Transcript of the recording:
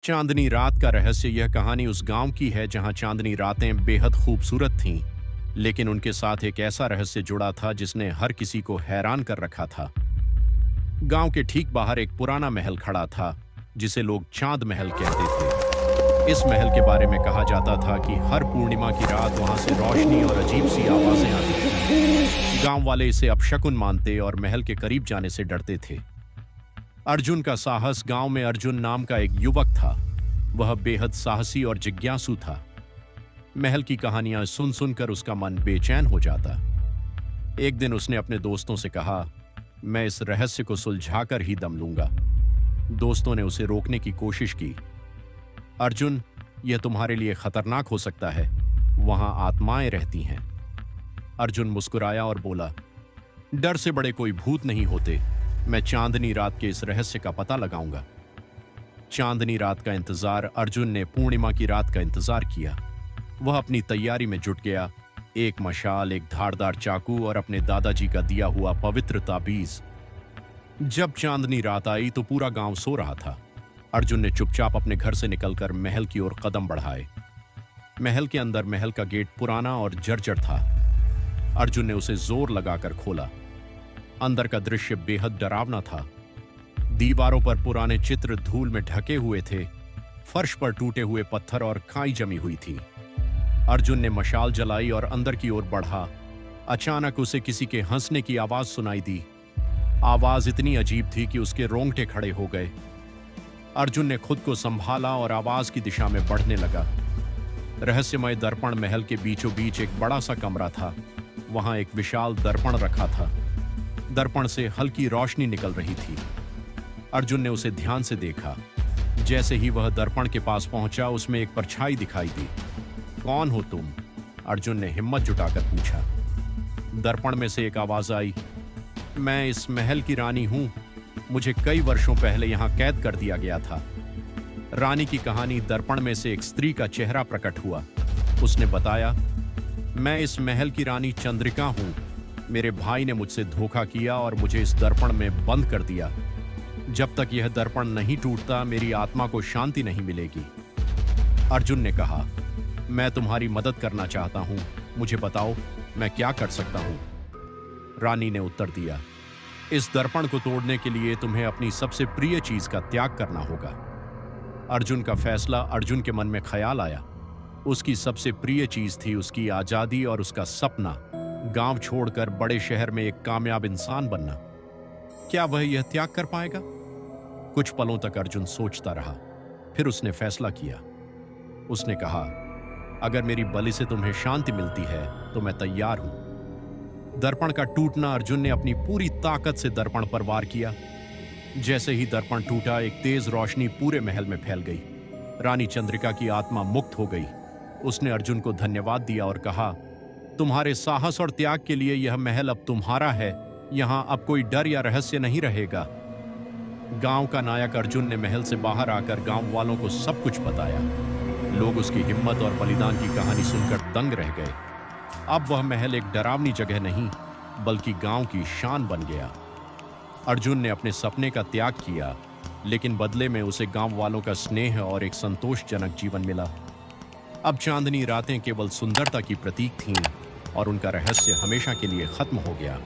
चांदनी रात का रहस्य। यह कहानी उस गांव की है जहां चांदनी रातें बेहद खूबसूरत थीं, लेकिन उनके साथ एक ऐसा रहस्य जुड़ा था जिसने हर किसी को हैरान कर रखा था। गांव के ठीक बाहर एक पुराना महल खड़ा था जिसे लोग चांद महल कहते थे। इस महल के बारे में कहा जाता था कि हर पूर्णिमा की रात वहां से रोशनी और अजीब सी आवाजें आती थीं। गांव वाले इसे अपशकुन मानते और महल के करीब जाने से डरते थे। अर्जुन का साहस। गांव में अर्जुन नाम का एक युवक था। वह बेहद साहसी और जिज्ञासु था। महल की कहानियां सुन सुनकर उसका मन बेचैन हो जाता। एक दिन उसने अपने दोस्तों से कहा, मैं इस रहस्य को सुलझाकर ही दम लूंगा। दोस्तों ने उसे रोकने की कोशिश की। अर्जुन, यह तुम्हारे लिए खतरनाक हो सकता है। वहां आत्माएं रहती हैं। अर्जुन मुस्कुराया और बोला, डर से बड़े कोई भूत नहीं होते। मैं चांदनी रात के इस रहस्य का पता लगाऊंगा। चांदनी रात का इंतजार। अर्जुन ने पूर्णिमा की रात का इंतजार किया। वह अपनी तैयारी में जुट गया। एक मशाल, एक धारदार चाकू और अपने दादाजी का दिया हुआ पवित्र ताबीज। जब चांदनी रात आई तो पूरा गांव सो रहा था। अर्जुन ने चुपचाप अपने घर से निकलकर महल की ओर कदम बढ़ाए। महल के अंदर महल का गेट पुराना और जर्जर था। अर्जुन ने उसे जोर लगाकर खोला। अंदर का दृश्य बेहद डरावना था। दीवारों पर पुराने चित्र धूल में ढके हुए थे। फर्श पर टूटे हुए पत्थर और खाई जमी हुई थी। अर्जुन ने मशाल जलाई और अंदर की ओर बढ़ा। अचानक उसे किसी के हंसने की आवाज सुनाई दी। आवाज इतनी अजीब थी कि उसके रोंगटे खड़े हो गए। अर्जुन ने खुद को संभाला और आवाज की दिशा में बढ़ने लगा। रहस्यमय दर्पण। महल के बीचों बीच एक बड़ा सा कमरा था। वहां एक विशाल दर्पण रखा था। दर्पण से हल्की रोशनी निकल रही थी। अर्जुन ने उसे ध्यान से देखा। जैसे ही वह दर्पण के पास पहुंचा, उसमें एक परछाई दिखाई दी। कौन हो तुम? अर्जुन ने हिम्मत जुटाकर पूछा। दर्पण में से एक आवाज आई, मैं इस महल की रानी हूं। मुझे कई वर्षों पहले यहां कैद कर दिया गया था। रानी की कहानी। दर्पण में से एक स्त्री का चेहरा प्रकट हुआ। उसने बताया, मैं इस महल की रानी चंद्रिका हूं। मेरे भाई ने मुझसे धोखा किया और मुझे इस दर्पण में बंद कर दिया। जब तक यह दर्पण नहीं टूटता, मेरी आत्मा को शांति नहीं मिलेगी। अर्जुन ने कहा, मैं तुम्हारी मदद करना चाहता हूं। मुझे बताओ, मैं क्या कर सकता हूं? रानी ने उत्तर दिया, इस दर्पण को तोड़ने के लिए तुम्हें अपनी सबसे प्रिय चीज का त्याग करना होगा। अर्जुन का फैसला। अर्जुन के मन में ख्याल आया। उसकी सबसे प्रिय चीज थी उसकी आजादी और उसका सपना, गांव छोड़कर बड़े शहर में एक कामयाब इंसान बनना। क्या वह यह त्याग कर पाएगा? कुछ पलों तक अर्जुन सोचता रहा। फिर उसने फैसला किया। उसने कहा, अगर मेरी बलि से तुम्हें शांति मिलती है तो मैं तैयार हूं। दर्पण का टूटना। अर्जुन ने अपनी पूरी ताकत से दर्पण पर वार किया। जैसे ही दर्पण टूटा, एक तेज रोशनी पूरे महल में फैल गई। रानी चंद्रिका की आत्मा मुक्त हो गई। उसने अर्जुन को धन्यवाद दिया और कहा, तुम्हारे साहस और त्याग के लिए यह महल अब तुम्हारा है। यहां अब कोई डर या रहस्य नहीं रहेगा। गांव का नायक अर्जुन ने महल से बाहर आकर गांव वालों को सब कुछ बताया। लोग उसकी हिम्मत और बलिदान की कहानी सुनकर दंग रह गए। अब वह महल एक डरावनी जगह नहीं, बल्कि गांव की शान बन गया। अर्जुन ने अपने सपने का त्याग किया, लेकिन बदले में उसे गांव वालों का स्नेह और एक संतोषजनक जीवन मिला। अब चांदनी रातें केवल सुंदरता की प्रतीक थीं और उनका रहस्य हमेशा के लिए खत्म हो गया।